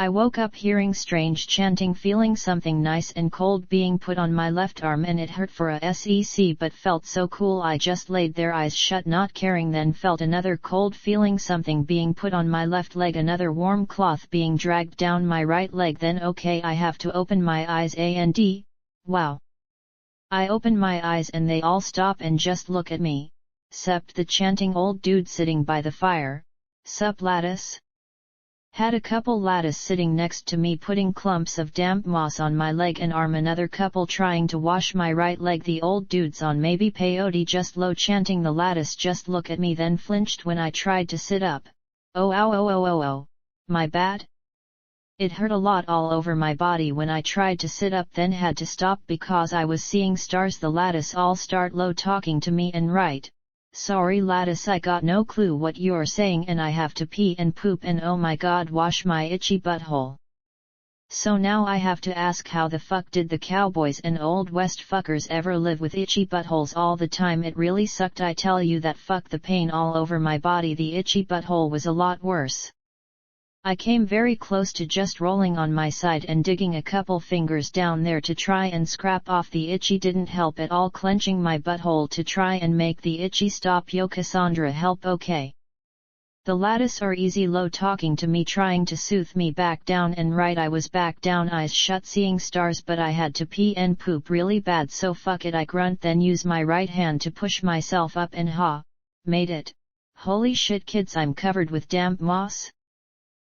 I woke up hearing strange chanting, feeling something nice and cold being put on my left arm, and it hurt for a sec but felt so cool I just laid there eyes shut not caring, then felt another cold feeling, something being put on my left leg, another warm cloth being dragged down my right leg, then okay I have to open my eyes and wow. I open my eyes and they all stop and just look at me, cept the chanting old dude sitting by the fire. Sup lattice? Had a couple lattice sitting next to me putting clumps of damp moss on my leg and arm, another couple trying to wash my right leg, the old dudes on maybe peyote just low chanting, the lattice just look at me then flinched when I tried to sit up. Oh ow oh oh oh oh, my bad? It hurt a lot all over my body when I tried to sit up, then had to stop because I was seeing stars. The lattice all start low talking to me and right. Sorry lattice, I got no clue what you're saying and I have to pee and poop and oh my god wash my itchy butthole. So now I have to ask, how the fuck did the cowboys and old west fuckers ever live with itchy buttholes all the time? It really sucked, I tell you that. Fuck the pain all over my body, the itchy butthole was a lot worse. I came very close to just rolling on my side and digging a couple fingers down there to try and scrap off the itchy, didn't help at all, clenching my butthole to try and make the itchy stop. Yo Cassandra, help, okay? The lattice are easy low talking to me, trying to soothe me back down, and right I was back down eyes shut seeing stars, but I had to pee and poop really bad, so fuck it I grunt, then use my right hand to push myself up and made it. Holy shit kids, I'm covered with damp moss.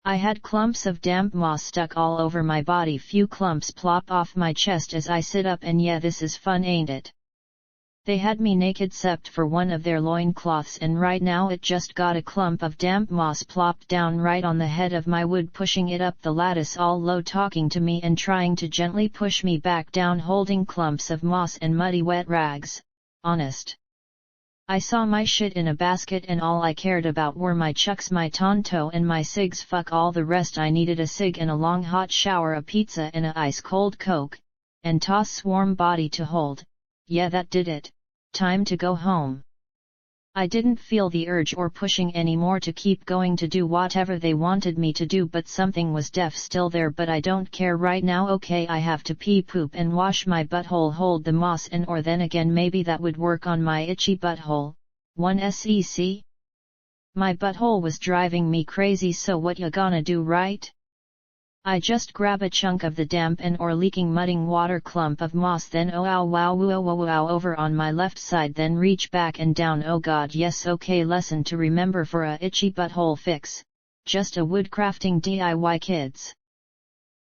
I had clumps of damp moss stuck all over my body, few clumps plop off my chest as I sit up, and yeah, this is fun ain't it? They had me naked cept for one of their loin cloths, and right now it just got a clump of damp moss plopped down right on the head of my wood, pushing it up the lattice all low talking to me and trying to gently push me back down, holding clumps of moss and muddy wet rags. Honest, I saw my shit in a basket and all I cared about were my chucks, my tonto and my cigs. Fuck all the rest, I needed a cig and a long hot shower, a pizza and a ice cold Coke, and toss warm body to hold. Yeah, that did it. Time to go home. I didn't feel the urge or pushing anymore to keep going to do whatever they wanted me to do, but something was still there, but I don't care right now. Okay, I have to pee poop and wash my butthole, hold the moss, and or then again maybe that would work on my itchy butthole. 1 sec? My butthole was driving me crazy, so what you gonna do, right? I just grab a chunk of the damp and or leaking mudding water clump of moss, then oh ow wow woo oh wow over on my left side, then reach back and down. Oh god yes, okay, lesson to remember for a itchy butthole fix, just a woodcrafting DIY kids.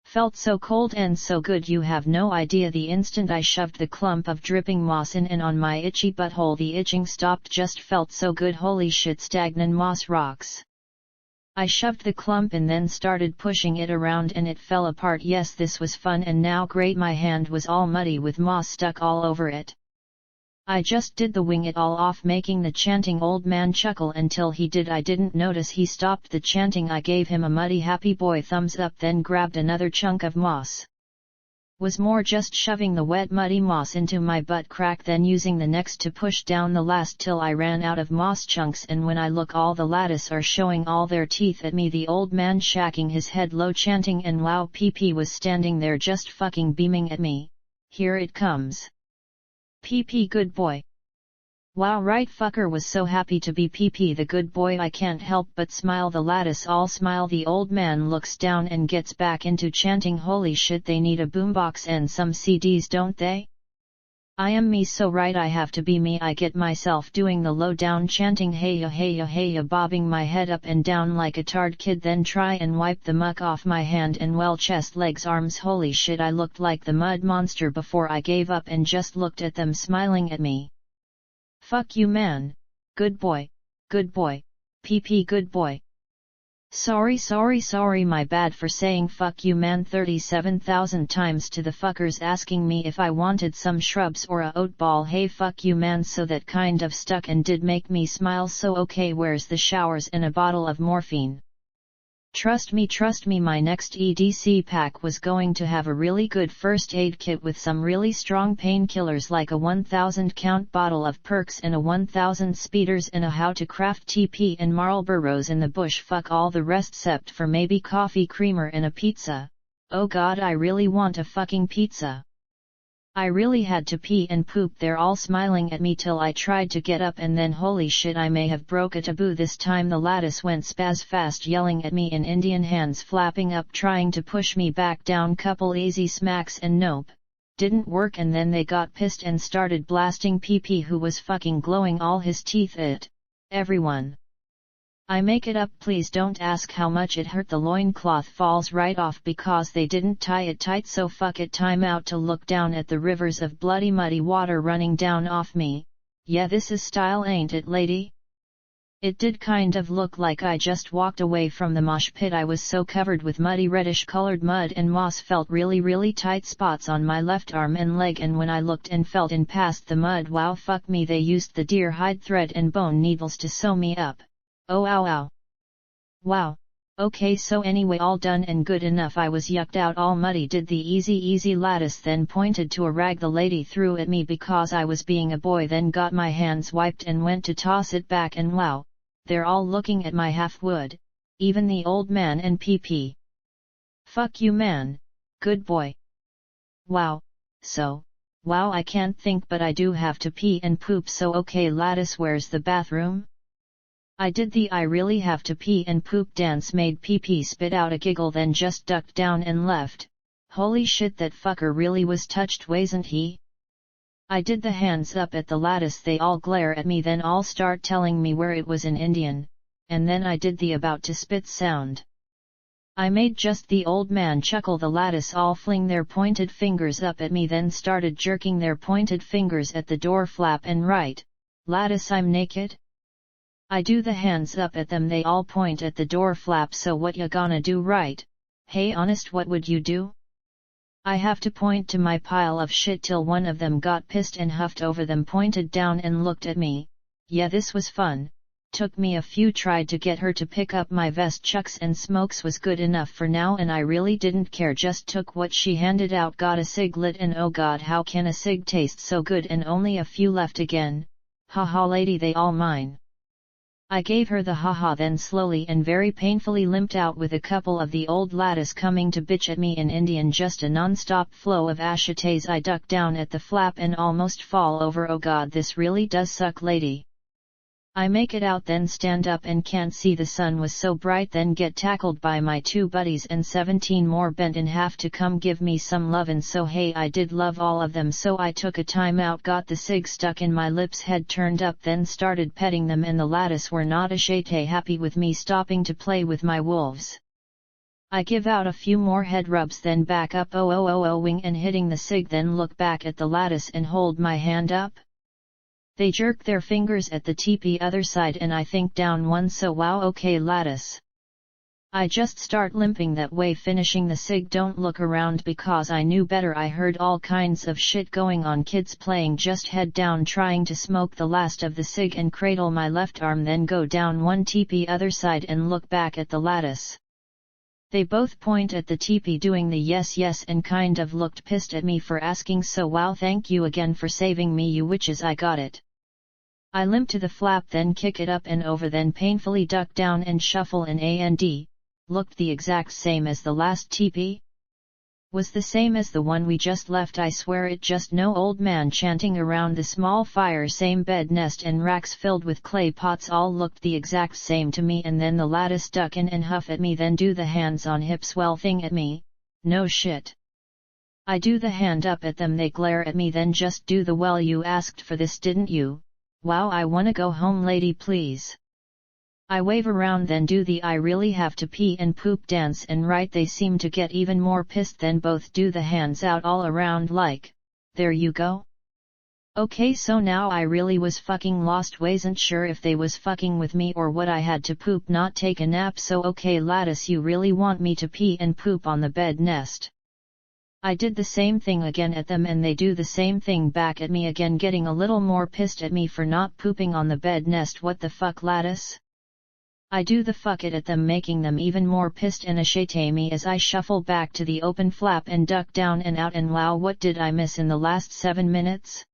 Felt so cold and so good you have no idea. The instant I shoved the clump of dripping moss in and on my itchy butthole, the itching stopped, just felt so good. Holy shit, stagnant moss rocks. I shoved the clump and then started pushing it around and it fell apart. Yes, this was fun and now great. My hand was all muddy with moss stuck all over it. I just did the wing it all off, making the chanting old man chuckle until he did. I didn't notice he stopped the chanting. I gave him a muddy happy boy thumbs up, then grabbed another chunk of moss. Was more just shoving the wet muddy moss into my butt crack, then using the next to push down the last till I ran out of moss chunks, and when I look all the lattice are showing all their teeth at me. The old man shacking his head low chanting, and wow, PP was standing there just fucking beaming at me. Here it comes. PP good boy. Wow, right, fucker was so happy to be PP the good boy I can't help but smile. The lattice all smile. The old man looks down and gets back into chanting. Holy shit, they need a boombox and some CDs, don't they? I am me, so right, I have to be me. I get myself doing the low down chanting, hey ya, bobbing my head up and down like a tard kid, then try and wipe the muck off my hand and well, chest, legs, arms. Holy shit, I looked like the mud monster before I gave up and just looked at them smiling at me. Fuck you man, good boy, PP good boy. Sorry, my bad for saying fuck you man 37,000 times to the fuckers asking me if I wanted some shrubs or a oat ball. Hey fuck you man, so that kind of stuck and did make me smile. So okay, where's the showers and a bottle of morphine? Trust me, my next EDC pack was going to have a really good first aid kit with some really strong painkillers like a 1000 count bottle of perks and a 1000 speeders and a how to craft TP and Marlboros in the bush. Fuck all the rest cept for maybe coffee creamer and a pizza. Oh god, I really want a fucking pizza. I really had to pee and poop. They're all smiling at me till I tried to get up and then holy shit, I may have broke a taboo this time. The lattice went spaz fast yelling at me in Indian, hands flapping up trying to push me back down. Couple easy smacks and nope, didn't work, and then they got pissed and started blasting PP who was fucking glowing all his teeth at everyone. I make it up, please don't ask how much it hurt. The loincloth falls right off because they didn't tie it tight, so fuck it. Time out to look down at the rivers of bloody muddy water running down off me. Yeah, this is style, ain't it, lady? It did kind of look like I just walked away from the mosh pit. I was so covered with muddy reddish colored mud and moss, felt really tight spots on my left arm and leg, and when I looked and felt in past the mud, wow, fuck me, they used the deer hide thread and bone needles to sew me up. Oh ow ow. Wow. Okay, so anyway, all done and good enough. I was yucked out all muddy. Did the easy lattice, then pointed to a rag the lady threw at me because I was being a boy, then got my hands wiped and went to toss it back, and wow, they're all looking at my half wood, even the old man and PP. Fuck you, man, good boy. Wow, so, wow, I can't think but I do have to pee and poop, so okay lattice, where's the bathroom? I did the I really have to pee and poop dance, made PP spit out a giggle, then just ducked down and left. Holy shit, that fucker really was touched, wasn't he? I did the hands up at the lattice, they all glare at me, then all start telling me where it was in Indian, and then I did the about to spit sound. I made just the old man chuckle. The lattice all fling their pointed fingers up at me, then started jerking their pointed fingers at the door flap and right. Lattice, I'm naked? I do the hands up at them, they all point at the door flap, so what ya gonna do, right? Hey, honest, what would you do? I have to point to my pile of shit till one of them got pissed and huffed over them, pointed down and looked at me. Yeah, this was fun. Took me a few, tried to get her to pick up my vest. Chucks and smokes was good enough for now, and I really didn't care, just took what she handed out, got a cig lit, and oh god, how can a cig taste so good, and only a few left again. Haha lady, they all mine. I gave her the haha, then slowly and very painfully limped out with a couple of the old lattice coming to bitch at me in Indian, just a non-stop flow of ashites. I duck down at the flap and almost fall over. Oh god, this really does suck, lady. I make it out, then stand up and can't see, the sun was so bright, then get tackled by my 2 buddies and 17 more bent in half to come give me some love, and so hey, I did love all of them, so I took a time out, got the cig stuck in my lips, head turned up, then started petting them, and the lattice were not ashate happy with me stopping to play with my wolves. I give out a few more head rubs, then back up wing and hitting the cig, then look back at the lattice and hold my hand up. They jerk their fingers at the teepee other side and I think down one, so wow, okay lattice. I just start limping that way, finishing the cig, don't look around because I knew better. I heard all kinds of shit going on, kids playing, just head down trying to smoke the last of the cig and cradle my left arm, then go down one teepee other side and look back at the lattice. They both point at the teepee doing the yes and kind of looked pissed at me for asking, so wow, thank you again for saving me, you witches, I got it. I limp to the flap, then kick it up and over, then painfully duck down and shuffle, and A&D, looked the exact same as the last teepee? Was the same as the one we just left, I swear it, just no old man chanting around the small fire, same bed nest and racks filled with clay pots, all looked the exact same to me. And then the lattice duck in and huff at me, then do the hands on hips well thing at me, no shit. I do the hand up at them, they glare at me, then just do the well, you asked for this didn't you? Wow, I wanna go home lady, please. I wave around, then do the I really have to pee and poop dance, and right, they seem to get even more pissed, then both do the hands out all around like, there you go. Okay, so now I really was fucking lost, wasn't sure if they was fucking with me or what. I had to poop, not take a nap, so okay lattice, you really want me to pee and poop on the bed nest. I did the same thing again at them and they do the same thing back at me again, getting a little more pissed at me for not pooping on the bed nest. What the fuck lattice? I do the fuck it at them, making them even more pissed and ashate me as I shuffle back to the open flap and duck down and out, and wow, what did I miss in the last 7 minutes?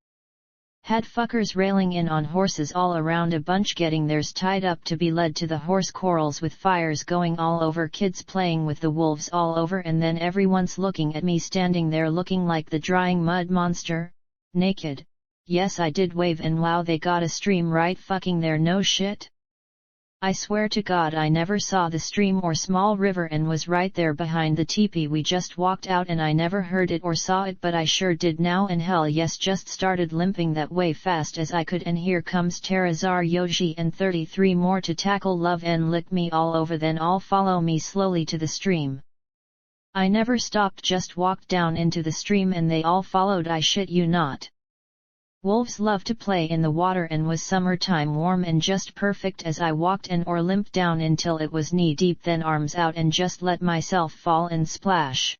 Had fuckers railing in on horses all around, a bunch getting theirs tied up to be led to the horse corrals with fires going all over, kids playing with the wolves all over, and then everyone's looking at me standing there looking like the drying mud monster, naked. Yes, I did wave, and wow, they got a stream right fucking there, no shit. I swear to God I never saw the stream or small river and was right there behind the teepee we just walked out, and I never heard it or saw it, but I sure did now, and hell yes, just started limping that way fast as I could, and here comes Terrazar, Yoji and 33 more to tackle, love and lick me all over, then all follow me slowly to the stream. I never stopped, just walked down into the stream and they all followed, I shit you not. Wolves love to play in the water, and was summertime warm and just perfect as I walked in or limped down until it was knee deep, then arms out and just let myself fall and splash.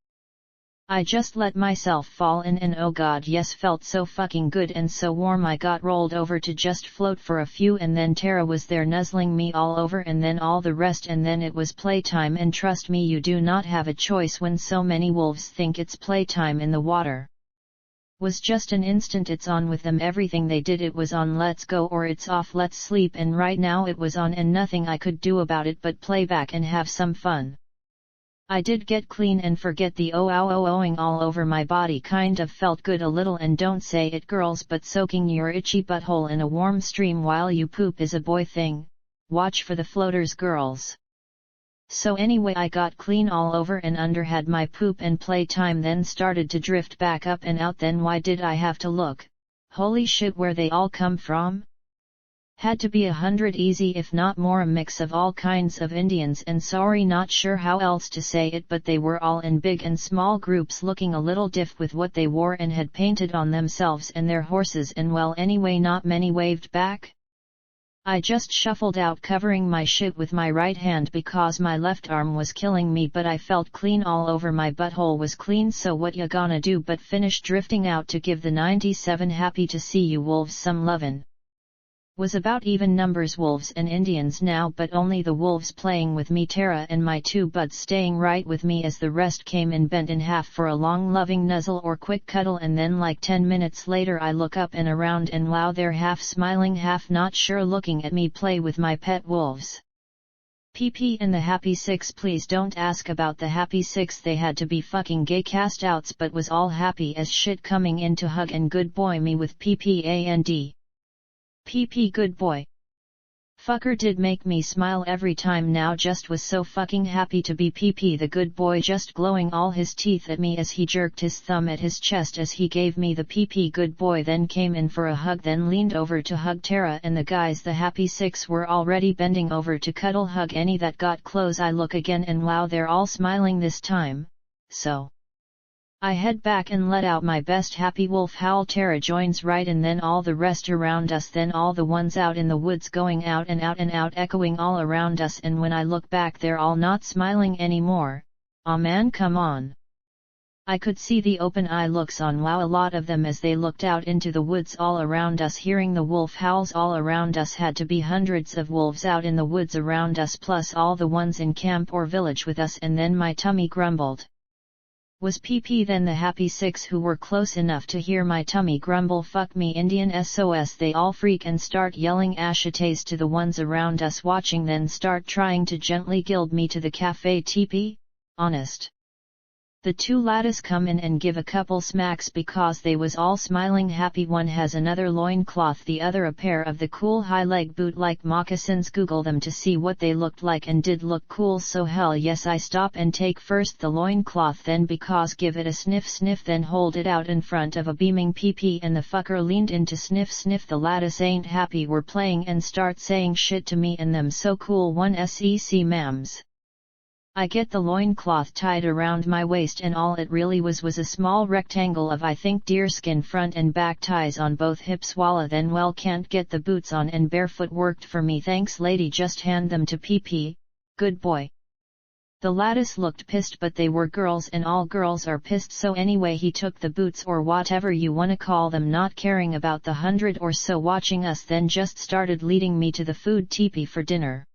I just let myself fall in, and oh god yes, felt so fucking good and so warm. I got rolled over to just float for a few, and then Tara was there nuzzling me all over, and then all the rest, and then it was playtime, and trust me, you do not have a choice when so many wolves think it's playtime in the water. Was just an instant, it's on with them, everything they did it was on, let's go or it's off, let's sleep, and right now it was on, and nothing I could do about it but play back and have some fun. I did get clean and forget the ohing all over my body, kind of felt good a little, and don't say it girls, but soaking your itchy butthole in a warm stream while you poop is a boy thing. Watch for the floaters girls. So anyway, I got clean all over and under, had my poop and playtime, then started to drift back up and out. Then why did I have to look? Holy shit, where they all come from? Had to be 100 easy if not more, a mix of all kinds of Indians, and sorry not sure how else to say it, but they were all in big and small groups looking a little diff with what they wore and had painted on themselves and their horses, and well anyway not many waved back. I just shuffled out covering my shit with my right hand because my left arm was killing me, but I felt clean all over, my butthole was clean, so what ya gonna do but finish drifting out to give the 97 happy to see you wolves some lovin'. Was about even numbers, wolves and Indians now, but only the wolves playing with me, Tara and my 2 buds staying right with me as the rest came in bent in half for a long loving nuzzle or quick cuddle, and then like 10 minutes later I look up and around, and wow, they're half smiling half not sure looking at me play with my pet wolves. PP and the Happy Six, please don't ask about the Happy Six, they had to be fucking gay cast outs, but was all happy as shit coming in to hug and good boy me with PPAND. PP good boy. Fucker did make me smile every time now, just was so fucking happy to be PP the good boy, just glowing all his teeth at me as he jerked his thumb at his chest as he gave me the PP good boy, then came in for a hug, then leaned over to hug Tara and the guys. The Happy Six were already bending over to cuddle hug any that got close. I look again and wow, they're all smiling this time, so I head back and let out my best happy wolf howl. Tara joins right, and then all the rest around us, then all the ones out in the woods going out and out and out, echoing all around us, and when I look back they're all not smiling anymore. Aw man, come on. I could see the open eye looks on wow, a lot of them as they looked out into the woods all around us, hearing the wolf howls all around us. Had to be hundreds of wolves out in the woods around us, plus all the ones in camp or village with us, and then my tummy grumbled. Was PP then the Happy Six who were close enough to hear my tummy grumble, fuck me Indian SOS. They all freak and start yelling ashates to the ones around us watching, then start trying to gently gild me to the cafe teepee. Honest. The 2 lattice come in and give a couple smacks because they was all smiling happy. One has another loincloth, the other a pair of the cool high leg boot like moccasins. Google them to see what they looked like, and did look cool, so hell yes I stop and take first the loincloth, then because give it a sniff, then hold it out in front of a beaming PP, and the fucker leaned in to sniff. The lattice ain't happy were playing and start saying shit to me and them, so cool. One sec mams. I get the loincloth tied around my waist, and all it really was a small rectangle of I think deerskin front and back ties on both hips. Walla, then well, can't get the boots on and barefoot worked for me, thanks lady, just hand them to PP, good boy. The lattice looked pissed, but they were girls and all girls are pissed, so anyway he took the boots or whatever you wanna call them, not caring about the 100 or so watching us, then just started leading me to the food teepee for dinner.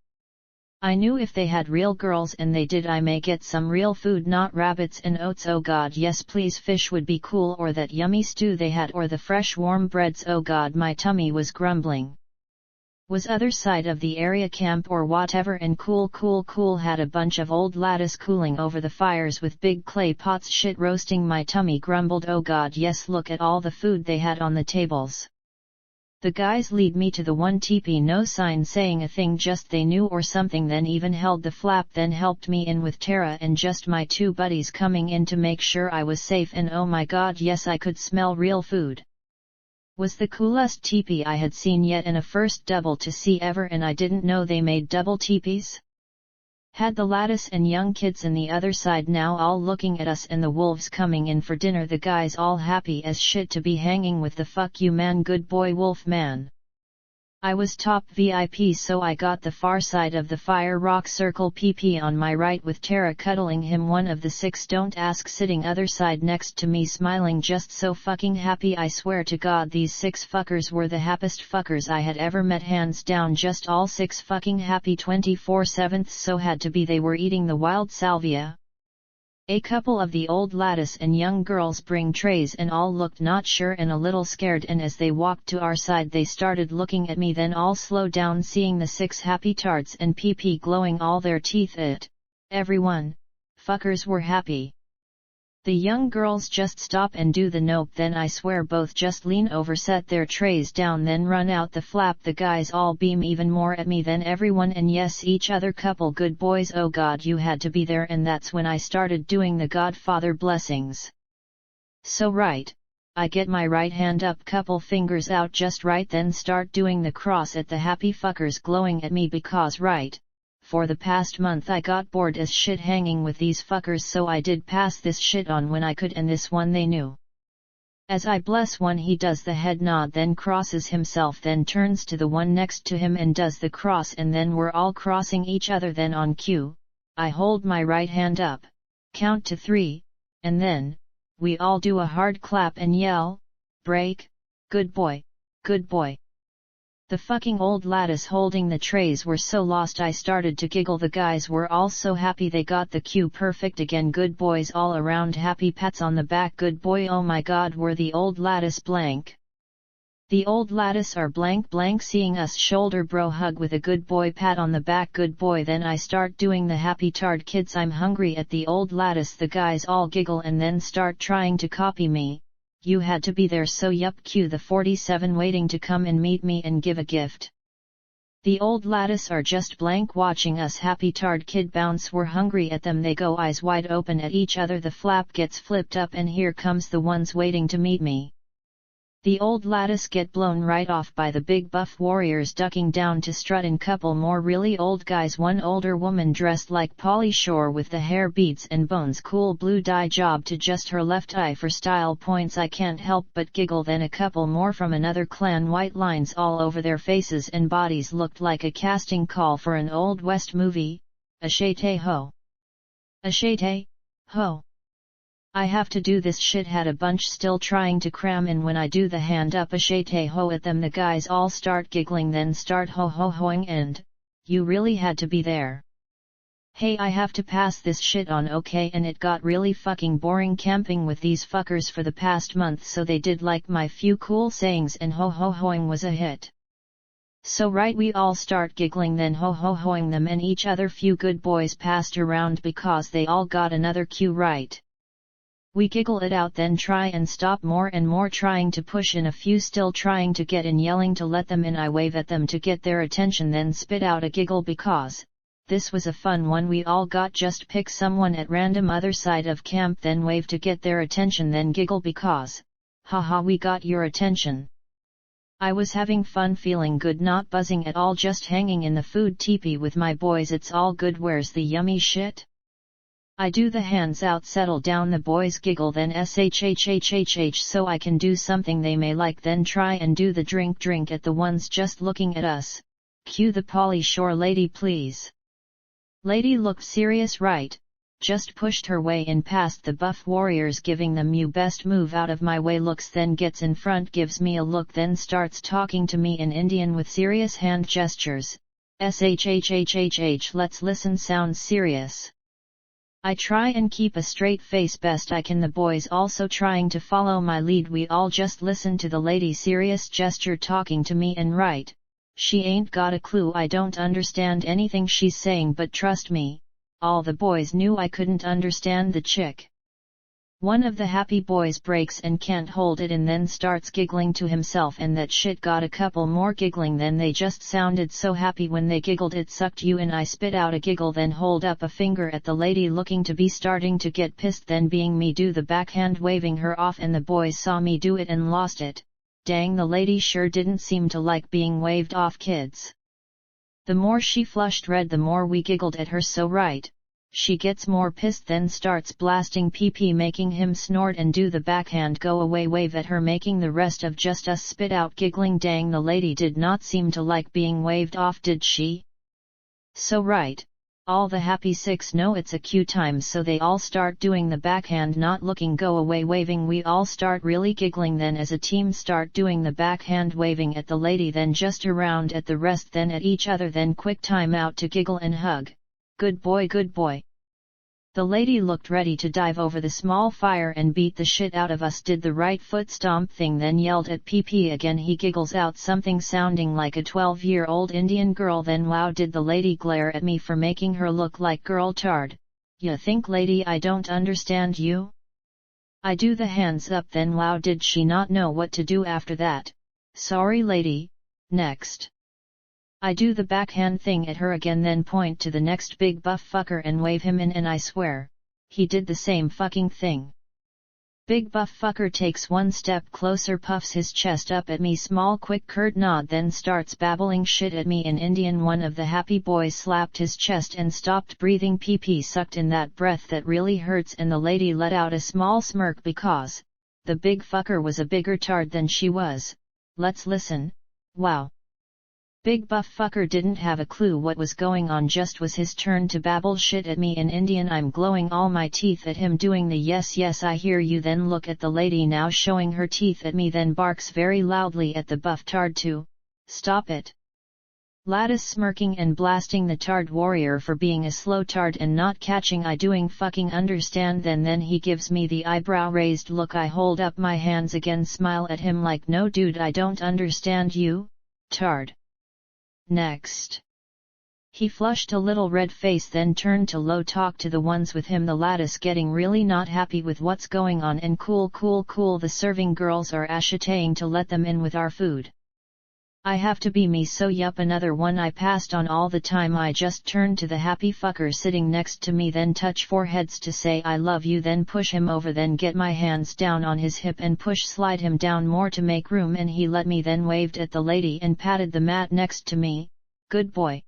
I knew if they had real girls and they did I may get some real food not rabbits and oats oh god yes please fish would be cool or that yummy stew they had or the fresh warm breads oh god my tummy was grumbling. Was other side of the area camp or whatever and cool had a bunch of old lattice cooling over the fires with big clay pots shit roasting my tummy grumbled oh god yes look at all the food they had on the tables. The guys lead me to the one teepee no sign saying a thing just they knew or something then even held the flap then helped me in with Tara and just my two buddies coming in to make sure I was safe and oh my god yes I could smell real food. Was the coolest teepee I had seen yet and a first double to see ever and I didn't know they made double teepees. Had the lattice and young kids in the other side now all looking at us and the wolves coming in for dinner the guys all happy as shit to be hanging with the fuck you man good boy wolf man. I was top VIP so I got the far side of the fire rock circle PP on my right with Tara cuddling him one of the 6 don't ask sitting other side next to me smiling just so fucking happy I swear to god these 6 fuckers were the happiest fuckers I had ever met hands down just all 6 fucking happy 24/7 so had to be they were eating the wild salvia. A couple of the old lattice and young girls bring trays and all looked not sure and a little scared and as they walked to our side they started looking at me then all slowed down seeing the 6 happy tarts and PP glowing all their teeth everyone, fuckers were happy. The young girls just stop and do the nope then I swear both just lean over set their trays down then run out the flap the guys all beam even more at me than everyone and yes each other couple good boys oh god you had to be there and that's when I started doing the Godfather blessings. So right, I get my right hand up couple fingers out just right then start doing the cross at the happy fuckers glowing at me because right. For the past month I got bored as shit hanging with these fuckers so I did pass this shit on when I could and this one they knew. As I bless one he does the head nod then crosses himself then turns to the one next to him and does the cross and then we're all crossing each other then on cue, I hold my right hand up, count to 3, and then, we all do a hard clap and yell, break, good boy, good boy. The fucking old lattice holding the trays were so lost I started to giggle the guys were all so happy they got the cue perfect again good boys all around happy pats on the back good boy oh my god were the old lattice blank. The old lattice are blank seeing us shoulder bro hug with a good boy pat on the back good boy then I start doing the happy tard kids I'm hungry at the old lattice the guys all giggle and then start trying to copy me. You had to be there so yup cue the 47 waiting to come and meet me and give a gift. The old lattice are just blank watching us happy tard kid bounce we're hungry at them they go eyes wide open at each other the flap gets flipped up and here comes the ones waiting to meet me. The old lattice get blown right off by the big buff warriors ducking down to strut and couple more really old guys one older woman dressed like Pauly Shore with the hair beads and bones cool blue dye job to just her left eye for style points I can't help but giggle then a couple more from another clan white lines all over their faces and bodies looked like a casting call for an old west movie, Ashete ho. Ashete, ho. I have to do this shit had a bunch still trying to cram in when I do the hand up ashete ho at them the guys all start giggling then start ho ho hoing and, you really had to be there. Hey I have to pass this shit on okay and it got really fucking boring camping with these fuckers for the past month so they did like my few cool sayings and ho ho hoing was a hit. So right we all start giggling then ho ho hoing them and each other few good boys passed around because they all got another cue right. We giggle it out then try and stop more and more trying to push in a few still trying to get in yelling to let them in I wave at them to get their attention then spit out a giggle because, this was a fun one we all got just pick someone at random other side of camp then wave to get their attention then giggle because, haha we got your attention. I was having fun feeling good not buzzing at all just hanging in the food teepee with my boys it's all good where's the yummy shit? I do the hands out settle down the boys giggle then shhhhhh so I can do something they may like then try and do the drink at the ones just looking at us, cue the Pauly Shore lady please. Lady looked serious right, just pushed her way in past the buff warriors giving them you best move out of my way looks then gets in front gives me a look then starts talking to me in Indian with serious hand gestures, shhhhh, let's listen, sounds serious. I try and keep a straight face best I can, the boys also trying to follow my lead. We all just listen to the lady serious gesture talking to me, and right, she ain't got a clue, I don't understand anything she's saying, but trust me, all the boys knew I couldn't understand the chick. One of the happy boys breaks and can't hold it and then starts giggling to himself, and that shit got a couple more giggling, then they just sounded so happy when they giggled it sucked you in. I spit out a giggle, then hold up a finger at the lady looking to be starting to get pissed, then being me do the backhand waving her off, and the boys saw me do it and lost it. Dang, the lady sure didn't seem to like being waved off, kids. The more she flushed red the more we giggled at her, so right, she gets more pissed, then starts blasting PP, making him snort and do the backhand go away wave at her, making the rest of just us spit out giggling. Dang, the lady did not seem to like being waved off, did she? So right, all the happy six know it's a cue time, so they all start doing the backhand not looking go away waving. We all start really giggling, then as a team start doing the backhand waving at the lady, then just around at the rest, then at each other, then quick time out to giggle and hug. Good boy, good boy. The lady looked ready to dive over the small fire and beat the shit out of us, did the right foot stomp thing, then yelled at PP again. He giggles out something sounding like a 12-year-old Indian girl, then wow, did the lady glare at me for making her look like girl tard. Ya think, lady, I don't understand you? I do the hands up, then wow, did she not know what to do after that? Sorry lady, next. I do the backhand thing at her again, then point to the next big buff fucker and wave him in, and I swear, he did the same fucking thing. Big buff fucker takes one step closer, puffs his chest up at me, small quick curt nod, then starts babbling shit at me in Indian. One of the happy boys slapped his chest and stopped breathing. PP sucked in that breath that really hurts, and the lady let out a small smirk because the big fucker was a bigger tard than she was. Let's listen. Wow. Big buff fucker didn't have a clue what was going on, just was his turn to babble shit at me in Indian. I'm glowing all my teeth at him doing the yes yes I hear you, then look at the lady now showing her teeth at me, then barks very loudly at the buff tard to stop it. Lattice smirking and blasting the tard warrior for being a slow tard and not catching I doing fucking understand. Then he gives me the eyebrow raised look. I hold up my hands again, smile at him like, no dude, I don't understand you, tard. Next. He flushed a little red face, then turned to low talk to the ones with him. The lattice getting really not happy with what's going on, and cool, the serving girls are ashitaying to let them in with our food. I have to be me, so yup, another one I passed on all the time. I just turned to the happy fucker sitting next to me, then touch foreheads to say I love you, then push him over, then get my hands down on his hip and slide him down more to make room, and he let me, then waved at the lady and patted the mat next to me. Good boy.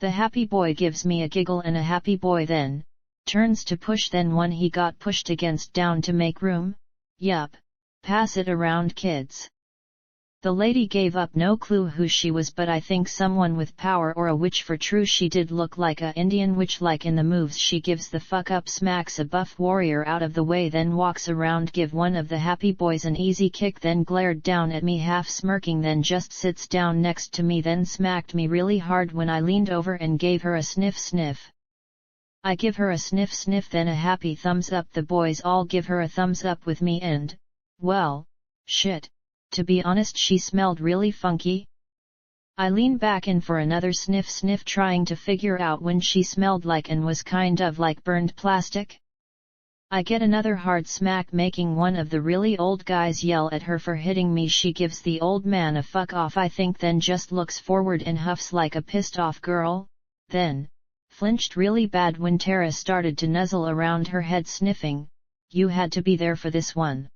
The happy boy gives me a giggle and a happy boy, then turns to push, then one he got pushed against down to make room. Yup. Pass it around, kids. The lady gave up no clue who she was, but I think someone with power or a witch, for true she did look like a Indian witch, like in the moves she gives the fuck up, smacks a buff warrior out of the way, then walks around, give one of the happy boys an easy kick, then glared down at me half smirking, then just sits down next to me, then smacked me really hard when I leaned over and gave her a sniff. I give her a sniff, then a happy thumbs up. The boys all give her a thumbs up with me, and, well, shit. To be honest, she smelled really funky. I lean back in for another sniff, trying to figure out when she smelled like and was kind of like burned plastic. I get another hard smack, making one of the really old guys yell at her for hitting me. She gives the old man a fuck off, I think, then just looks forward and huffs like a pissed off girl, then flinched really bad when Tara started to nuzzle around her head sniffing. You had to be there for this one.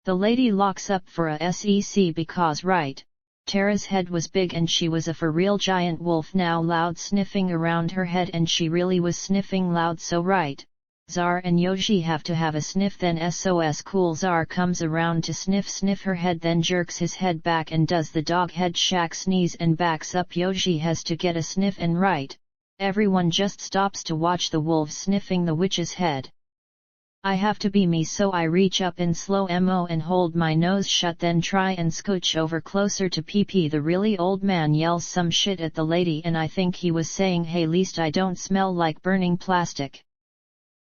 The lady locks up for a SEC because right, Tara's head was big and she was a for real giant wolf, now loud sniffing around her head, and she really was sniffing loud, so right, Zar and Yoshi have to have a sniff, then SOS cool. Zar comes around to sniff her head, then jerks his head back and does the dog head shack sneeze and backs up. Yoshi has to get a sniff, and right, everyone just stops to watch the wolves sniffing the witch's head. I have to be me, so I reach up in slow mo and hold my nose shut, then try and scooch over closer to PP. The really old man yells some shit at the lady and I think he was saying, hey, least I don't smell like burning plastic.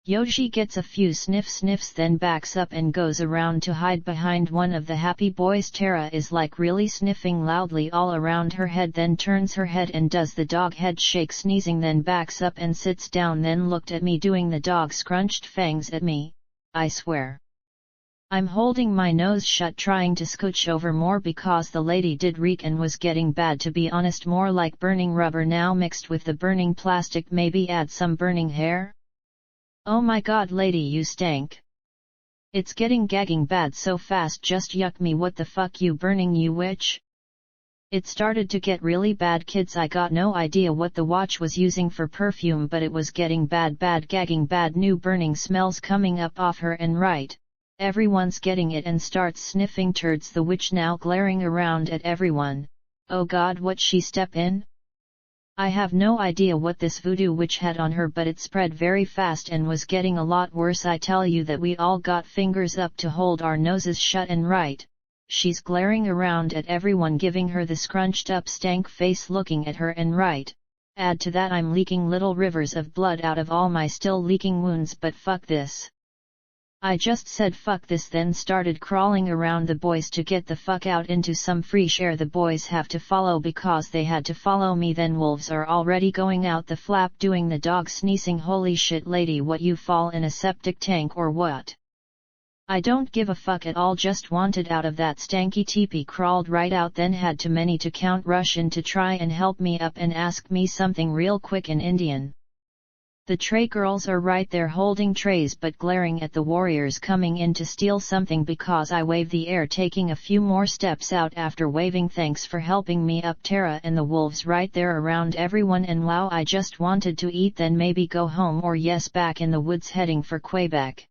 Yoji gets a few sniffs then backs up and goes around to hide behind one of the happy boys. Tara is like really sniffing loudly all around her head, then turns her head and does the dog head shake sneezing, then backs up and sits down, then looked at me doing the dog scrunched fangs at me. I swear. I'm holding my nose shut trying to scooch over more because the lady did reek and was getting bad, to be honest, more like burning rubber now mixed with the burning plastic. Maybe add some burning hair? Oh my god lady, you stank. It's getting gagging bad so fast, just yuck me. What the fuck you burning, you witch? It started to get really bad, kids. I got no idea what the watch was using for perfume, but it was getting bad gagging bad, new burning smells coming up off her, and right, everyone's getting it and starts sniffing turds. The witch now glaring around at everyone. Oh god, what she step in? I have no idea what this voodoo witch had on her, but it spread very fast and was getting a lot worse. I tell you that we all got fingers up to hold our noses shut, and right, she's glaring around at everyone, giving her the scrunched up stank face looking at her, and right, add to that I'm leaking little rivers of blood out of all my still leaking wounds. But fuck this. I just said fuck this, then started crawling around the boys to get the fuck out into some fresh air. The boys have to follow because they had to follow me. Then wolves are already going out the flap doing the dog sneezing. Holy shit lady, what, you fall in a septic tank or what? I don't give a fuck at all, just wanted out of that stanky teepee, crawled right out, then had too many to count, rush in to try and help me up and ask me something real quick in Indian. The tray girls are right there holding trays but glaring at the warriors coming in to steal something because I wave the air, taking a few more steps out after waving thanks for helping me up. Tara and the wolves right there around everyone, and wow, I just wanted to eat, then maybe go home, or yes, back in the woods heading for Quebec.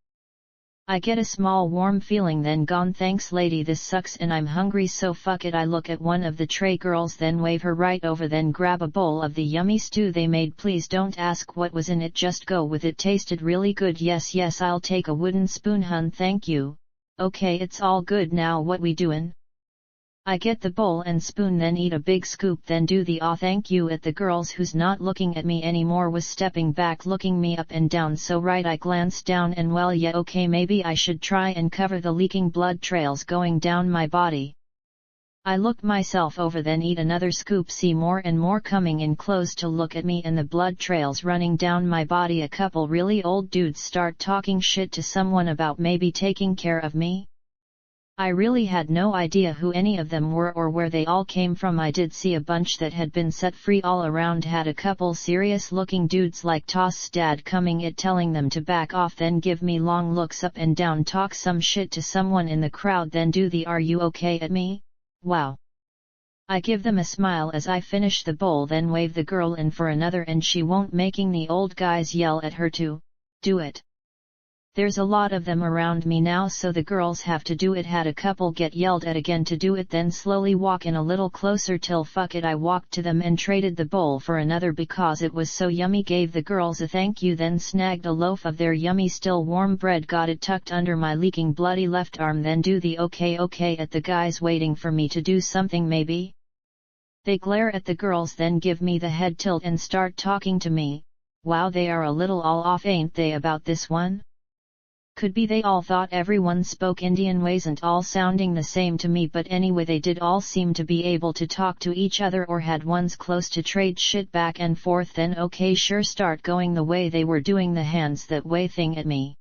I get a small warm feeling, then gone. Thanks lady, this sucks and I'm hungry, so fuck it. I look at one of the tray girls, then wave her right over, then grab a bowl of the yummy stew they made. Please don't ask what was in it, just go with it. Tasted really good. Yes, I'll take a wooden spoon, hun, thank you. Okay, it's all good. Now what we doin'? I get the bowl and spoon, then eat a big scoop, then do the aw thank you at the girls who's not looking at me anymore, was stepping back looking me up and down. So right, I glanced down and well, yeah, okay, maybe I should try and cover the leaking blood trails going down my body. I look myself over, then eat another scoop, see more and more coming in close to look at me and the blood trails running down my body. A couple really old dudes start talking shit to someone about maybe taking care of me. I really had no idea who any of them were or where they all came from. I did see a bunch that had been set free all around, had a couple serious looking dudes like Toss's dad coming it telling them to back off, then give me long looks up and down, talk some shit to someone in the crowd, then do the are you okay at me? Wow. I give them a smile as I finish the bowl, then wave the girl in for another, and she won't, making the old guys yell at her to do it. There's a lot of them around me now, so the girls have to do it. Had a couple get yelled at again to do it, then slowly walk in a little closer till fuck it, I walked to them and traded the bowl for another because it was so yummy. Gave the girls a thank you, then snagged a loaf of their yummy still warm bread, got it tucked under my leaking bloody left arm, then do the okay at the guys waiting for me to do something maybe. They glare at the girls, then give me the head tilt and start talking to me. Wow, they are a little all off, ain't they, about this one? Could be they all thought everyone spoke Indian, wasn't all sounding the same to me, but anyway, they did all seem to be able to talk to each other or had ones close to trade shit back and forth. Then okay, sure, start going the way they were doing the hands that way thing at me.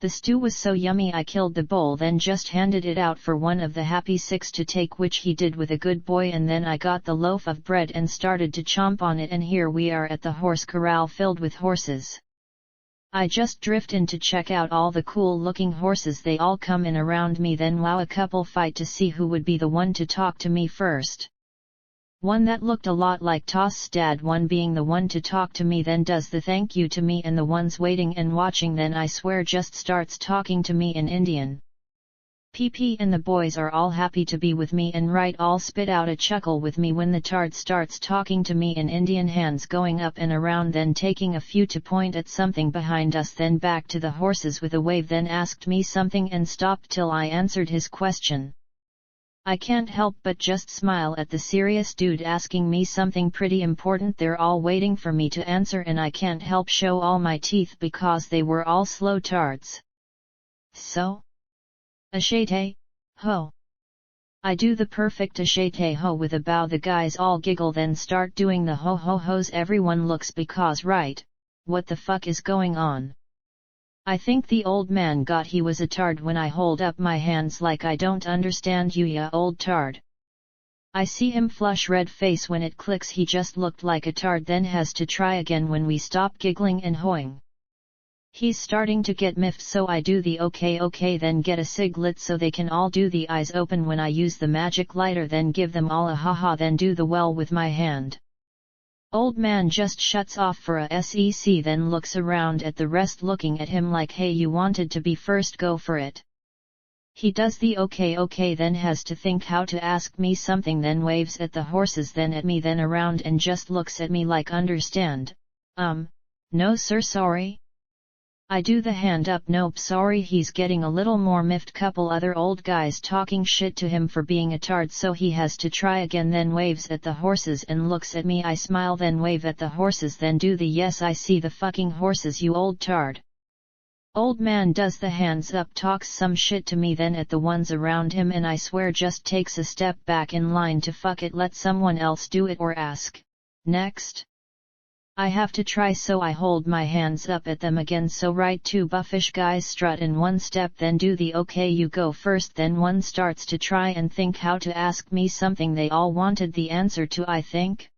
The stew was so yummy I killed the bowl, then just handed it out for one of the happy six to take, which he did with a good boy, and then I got the loaf of bread and started to chomp on it, and here we are at the horse corral filled with horses. I just drift in to check out all the cool looking horses. They all come in around me, then wow, a couple fight to see who would be the one to talk to me first. One that looked a lot like Toss's dad, one being the one to talk to me, then does the thank you to me, and the ones waiting and watching then I swear just starts talking to me in Indian. PP and the boys are all happy to be with me and right all spit out a chuckle with me when the tard starts talking to me in Indian, hands going up and around, then taking a few to point at something behind us, then back to the horses with a wave, then asked me something and stopped till I answered his question. I can't help but just smile at the serious dude asking me something pretty important. They're all waiting for me to answer and I can't help show all my teeth because they were all slow tards. So? Ashate, ho. I do the perfect ashate ho with a bow. The guys all giggle then start doing the ho ho ho's. Everyone looks because right, what the fuck is going on? I think the old man got he was a tard when I hold up my hands like I don't understand you ya old tard. I see him flush red face when it clicks. He just looked like a tard, then has to try again when we stop giggling and hoing. He's starting to get miffed, so I do the okay then get a cig lit so they can all do the eyes open when I use the magic lighter, then give them all a haha, then do the well with my hand. Old man just shuts off for a sec, then looks around at the rest looking at him like, hey, you wanted to be first, go for it. He does the okay then has to think how to ask me something, then waves at the horses, then at me, then around and just looks at me like, understand? No sir, sorry. I do the hand up, nope sorry. He's getting a little more miffed. Couple other old guys talking shit to him for being a tard, so he has to try again, then waves at the horses and looks at me. I smile then wave at the horses, then do the yes I see the fucking horses you old tard. Old man does the hands up, talks some shit to me then at the ones around him, and I swear just takes a step back in line to fuck it, let someone else do it or ask. Next. I have to try, so I hold my hands up at them again, so right, two buffish guys strut in one step, then do the okay you go first, then one starts to try and think how to ask me something they all wanted the answer to, I think.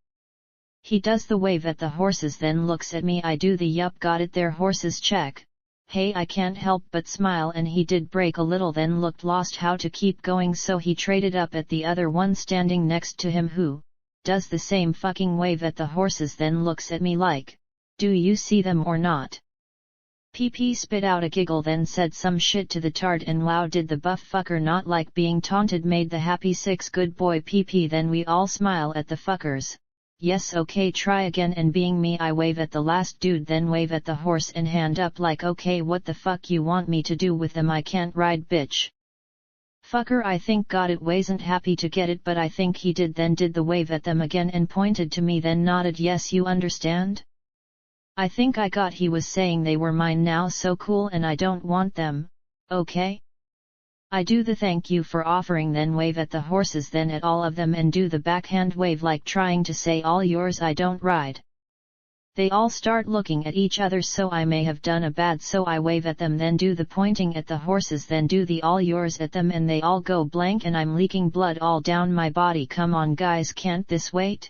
He does the wave at the horses, then looks at me. I do the yup, got it there horses, check. Hey, I can't help but smile, and he did break a little, then looked lost how to keep going, so he traded up at the other one standing next to him, who does the same fucking wave at the horses, then looks at me like, do you see them or not? PP spit out a giggle, then said some shit to the tard, and wow, did the buff fucker not like being taunted, made the happy six good boy PP. Then we all smile at the fuckers. Yes okay, try again, and being me I wave at the last dude, then wave at the horse and hand up like, okay, what the fuck you want me to do with them? I can't ride, bitch. Fucker I think got it, wasn't happy to get it, but I think he did, then did the wave at them again and pointed to me, then nodded yes you understand? I think I got he was saying they were mine now, so cool, and I don't want them, okay? I do the thank you for offering, then wave at the horses, then at all of them, and do the backhand wave like trying to say all yours, I don't ride. They all start looking at each other, so I may have done a bad, so I wave at them, then do the pointing at the horses, then do the all yours at them, and they all go blank and I'm leaking blood all down my body. Come on guys, can't this wait?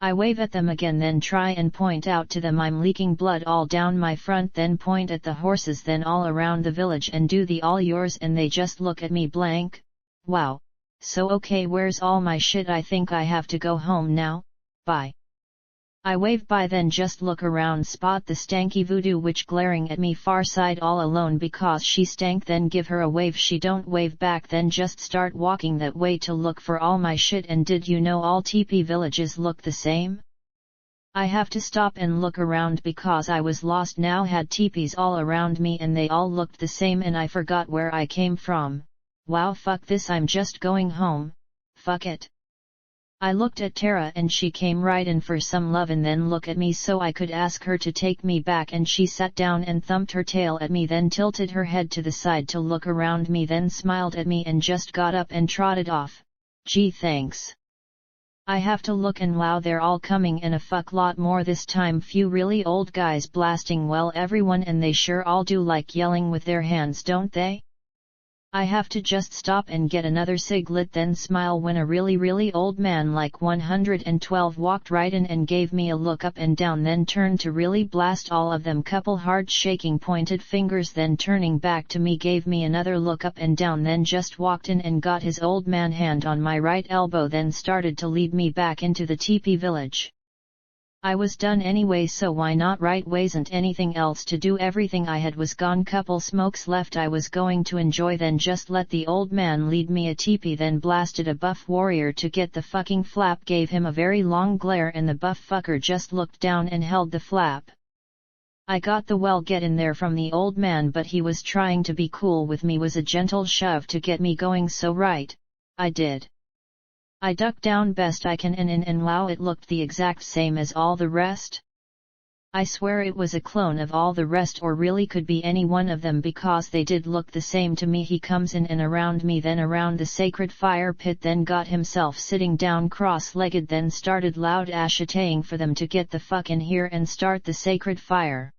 I wave at them again, then try and point out to them I'm leaking blood all down my front, then point at the horses, then all around the village and do the all yours, and they just look at me blank. Wow. So okay, where's all my shit? I think I have to go home now, bye. I wave by, then just look around, spot the stanky voodoo witch glaring at me far side all alone because she stank, then give her a wave, she don't wave back, then just start walking that way to look for all my shit. And did you know all TP villages look the same? I have to stop and look around because I was lost now, had teepees all around me and they all looked the same, and I forgot where I came from. Wow, fuck this, I'm just going home, fuck it. I looked at Tara and she came right in for some love and then look at me so I could ask her to take me back, and she sat down and thumped her tail at me, then tilted her head to the side to look around me, then smiled at me and just got up and trotted off. Gee thanks. I have to look, and wow, they're all coming in a fuck lot more this time, few really old guys blasting well everyone, and they sure all do like yelling with their hands, don't they? I have to just stop and get another cig lit, then smile when a really old man like 112 walked right in and gave me a look up and down, then turned to really blast all of them, couple hard shaking pointed fingers, then turning back to me gave me another look up and down, then just walked in and got his old man hand on my right elbow, then started to lead me back into the teepee village. I was done anyway, so why not? Right, wasn't anything else to do, everything I had was gone, couple smokes left I was going to enjoy, then just let the old man lead me a teepee, then blasted a buff warrior to get the fucking flap, gave him a very long glare and the buff fucker just looked down and held the flap. I got the well get in there from the old man, but he was trying to be cool with me, was a gentle shove to get me going, so right, I did. I ducked down best I can and wow, it looked the exact same as all the rest. I swear it was a clone of all the rest, or really could be any one of them, because they did look the same to me. He comes in and around me, then around the sacred fire pit, then got himself sitting down cross-legged, then started loud ashitaying for them to get the fuck in here and start the sacred fire.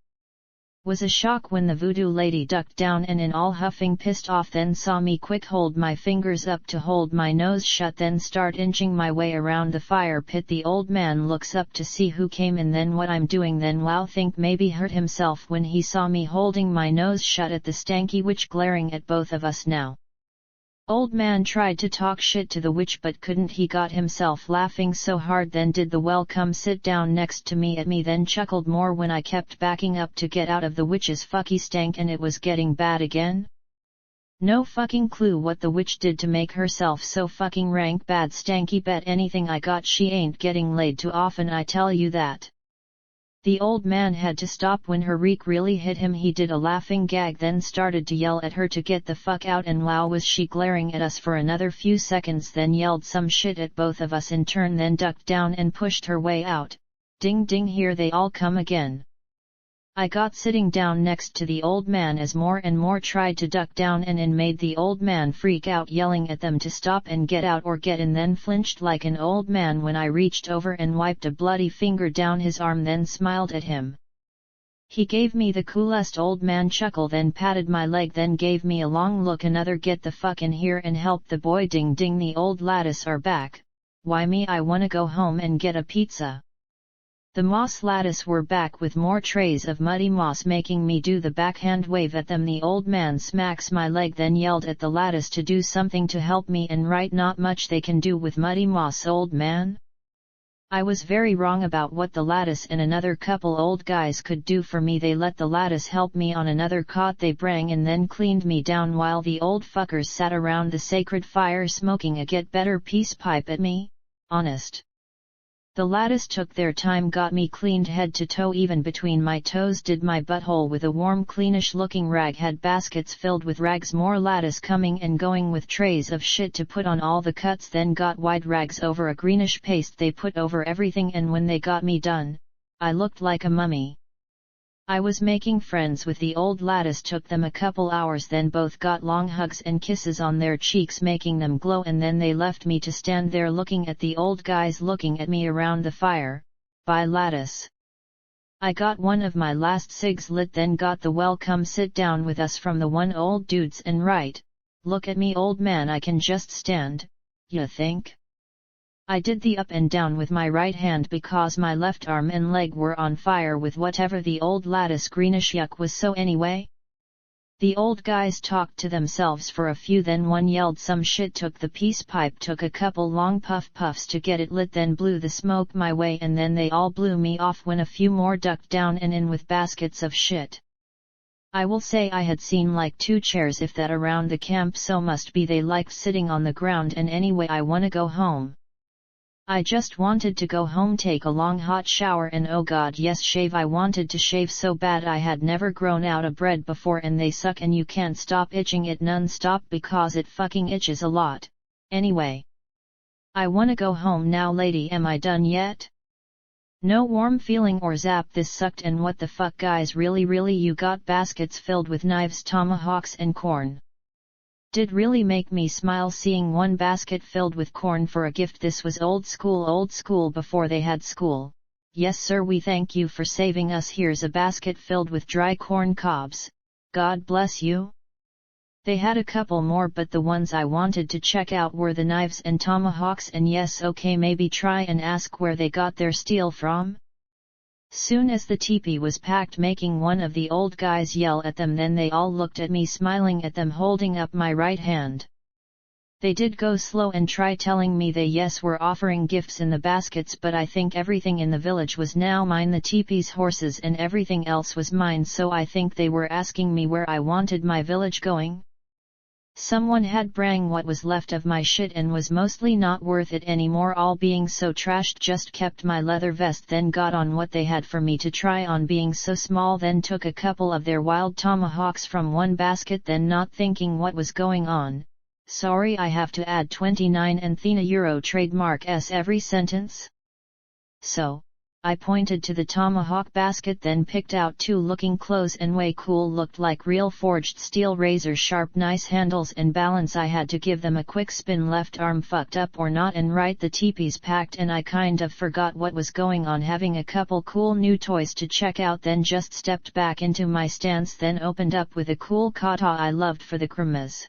Was a shock when the voodoo lady ducked down and in all huffing pissed off, then saw me quick hold my fingers up to hold my nose shut, then start inching my way around the fire pit. The old man looks up to see who came in, then what I'm doing, then wow, think maybe hurt himself when he saw me holding my nose shut at the stanky witch glaring at both of us now. Old man tried to talk shit to the witch but couldn't, he got himself laughing so hard, then did the well come sit down next to me at me, then chuckled more when I kept backing up to get out of the witch's fucky stank, and it was getting bad again. No fucking clue what the witch did to make herself so fucking rank bad stanky, bet anything I got she ain't getting laid too often, I tell you that. The old man had to stop when her reek really hit him. He did a laughing gag, then started to yell at her to get the fuck out, and wow, was she glaring at us for another few seconds, then yelled some shit at both of us in turn, then ducked down and pushed her way out. Ding ding, here they all come again. I got sitting down next to the old man as more and more tried to duck down and made the old man freak out, yelling at them to stop and get out or get in, then flinched like an old man when I reached over and wiped a bloody finger down his arm, then smiled at him. He gave me the coolest old man chuckle, then patted my leg, then gave me a long look, another get the fuck in here and help the boy. Ding ding, the old lattice are back. Why me? I wanna go home and get a pizza. The moss lattice were back with more trays of muddy moss, making me do the backhand wave at them. The old man smacks my leg, then yelled at the lattice to do something to help me, and right, not much they can do with muddy moss, old man. I was very wrong about what the lattice and another couple old guys could do for me. They let the lattice help me on another cot they brang, and then cleaned me down while the old fuckers sat around the sacred fire smoking a get better peace pipe at me, honest. The lattice took their time, got me cleaned head to toe, even between my toes, did my butthole with a warm cleanish looking rag, had baskets filled with rags, more lattice coming and going with trays of shit to put on all the cuts, then got wide rags over a greenish paste they put over everything, and when they got me done, I looked like a mummy. I was making friends with the old lattice, took them a couple hours, then both got long hugs and kisses on their cheeks, making them glow, and then they left me to stand there looking at the old guys looking at me around the fire. Bye lattice. I got one of my last cigs lit, then got the well come sit down with us from the one old dudes, and right, look at me old man, I can just stand, ya think? I did the up and down with my right hand because my left arm and leg were on fire with whatever the old lattice greenish yuck was, so anyway. The old guys talked to themselves for a few, then one yelled some shit, took the peace pipe, took a couple long puffs to get it lit, then blew the smoke my way, and then they all blew me off when a few more ducked down and in with baskets of shit. I will say I had seen like 2 chairs if that around the camp, so must be they liked sitting on the ground, and anyway I wanna go home. I just wanted to go home, take a long hot shower, and oh god yes, shave. I wanted to shave so bad. I had never grown out a bread before, and they suck, and you can't stop itching it non-stop because it fucking itches a lot. Anyway, I wanna go home now, lady. Am I done yet? No warm feeling or zap, this sucked. And what the fuck guys, really you got baskets filled with knives, tomahawks and corn. Did really make me smile seeing one basket filled with corn for a gift. This was old school before they had school. Yes sir, we thank you for saving us. Here's a basket filled with dry corn cobs. God bless you. They had a couple more, but the ones I wanted to check out were the knives and tomahawks, and yes okay, maybe try and ask where they got their steel from. Soon as the teepee was packed, making one of the old guys yell at them, then they all looked at me smiling at them, holding up my right hand. They did go slow and try telling me they yes were offering gifts in the baskets, but I think everything in the village was now mine, the teepees, horses and everything else was mine, so I think they were asking me where I wanted my village going. Someone had brang what was left of my shit and was mostly not worth it anymore, all being so trashed, just kept my leather vest, then got on what they had for me to try on being so small, then took a couple of their wild tomahawks from one basket, then not thinking what was going on. Sorry, I have to add 29 Athena Euro trademark s every sentence. So, I pointed to the tomahawk basket, then picked out two looking close and way cool, looked like real forged steel, razor sharp, nice handles and balance. I had to give them a quick spin, left arm fucked up or not, and right, the teepees packed and I kind of forgot what was going on, having a couple cool new toys to check out, then just stepped back into my stance, then opened up with a cool kata I loved for the cremas.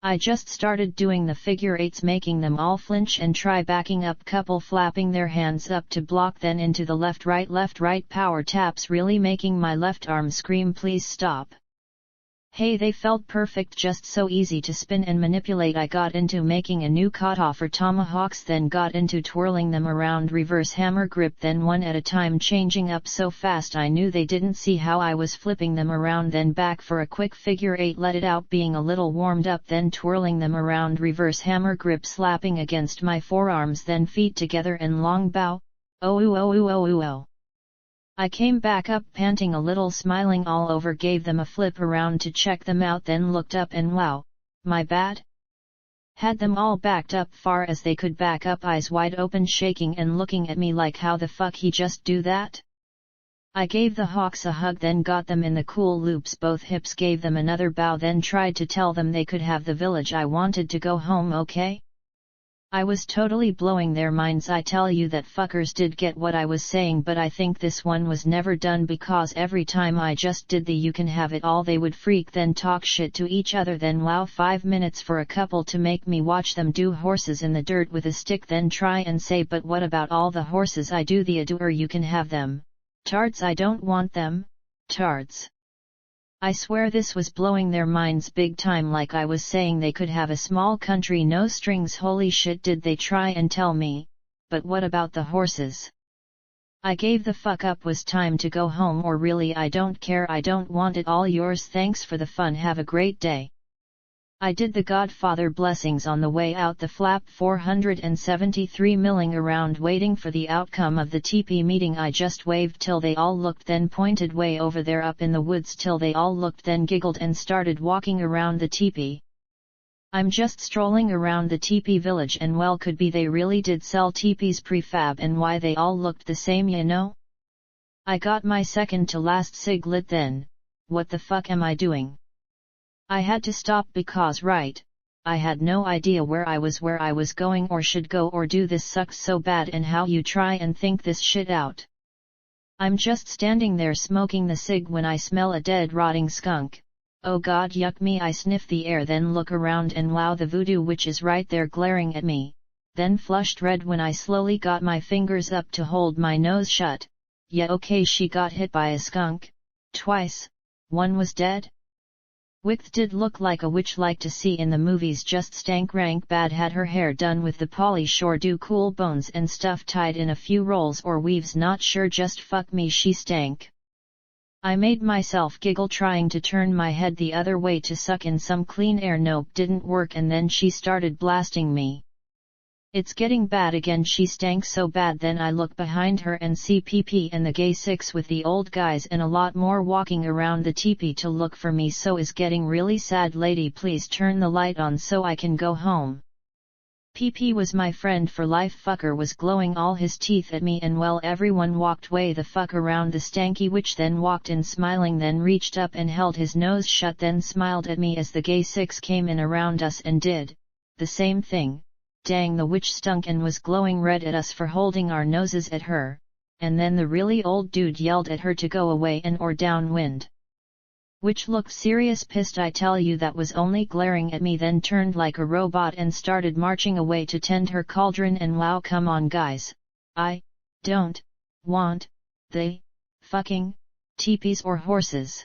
I just started doing the figure eights, making them all flinch and try backing up, couple flapping their hands up to block, then into the left right power taps, really making my left arm scream please stop. Hey, they felt perfect, just so easy to spin and manipulate. I got into making a new kata for tomahawks, then got into twirling them around, reverse hammer grip, then one at a time, changing up so fast I knew they didn't see how I was flipping them around, then back for a quick figure eight, let it out being a little warmed up, then twirling them around, reverse hammer grip, slapping against my forearms, then feet together and long bow. Oh. I came back up panting a little, smiling all over, gave them a flip around to check them out, then looked up and wow, my bad? Had them all backed up far as they could back up, eyes wide open, shaking and looking at me like how the fuck he just do that? I gave the hawks a hug, then got them in the cool loops, both hips, gave them another bow, then tried to tell them they could have the village. I wanted to go home, okay? I was totally blowing their minds. I tell you that fuckers did get what I was saying, but I think this one was never done, because every time I just did the you can have it all, they would freak, then talk shit to each other, then wow, 5 minutes for a couple to make me watch them do horses in the dirt with a stick, then try and say but what about all the horses I do the ado, or you can have them. Tards, I don't want them, tards. I swear this was blowing their minds big time, like I was saying they could have a small country, no strings. Holy shit, did they try and tell me, but what about the horses? I gave the fuck up, was time to go home, or really I don't care, I don't want it, all yours, thanks for the fun, have a great day. I did the Godfather blessings on the way out, the flap 473 milling around waiting for the outcome of the teepee meeting. I just waved till they all looked, then pointed way over there up in the woods till they all looked, then giggled and started walking around the teepee. I'm just strolling around the teepee village, and well, could be they really did sell teepees prefab and why they all looked the same, you know? I got my second to last cig lit, then, what the fuck am I doing? I had to stop because I had no idea where I was going or should go or do. This sucks so bad, and how you try and think this shit out. I'm just standing there smoking the cig when I smell a dead rotting skunk. Oh god, yuck me. I sniff the air, then look around, and wow, the voodoo witch is right there glaring at me, then flushed red when I slowly got my fingers up to hold my nose shut. Yeah, okay, she got hit by a skunk. Twice. One was dead. Wicth did look like a witch like to see in the movies, just stank rank bad. Had her hair done with the Polly Shore do cool bones and stuff tied in a few rolls or weaves, not sure, just fuck me, she stank. I made myself giggle trying to turn my head the other way to suck in some clean air, nope, didn't work, and then she started blasting me. It's getting bad again, she stank so bad. Then I look behind her and see PP and the gay six with the old guys and a lot more walking around the teepee to look for me. So is getting really sad. Lady, please turn the light on so I can go home. PP was my friend for life. Fucker was glowing all his teeth at me, and well, everyone walked way the fuck around the stanky witch, then walked in smiling, then reached up and held his nose shut, then smiled at me as the gay six came in around us and did the same thing. Dang, the witch stunk and was glowing red at us for holding our noses at her, and then the really old dude yelled at her to go away and or downwind. Witch looked serious pissed, I tell you, that was only glaring at me, then turned like a robot and started marching away to tend her cauldron. And wow, come on guys, I don't want the fucking teepees or horses.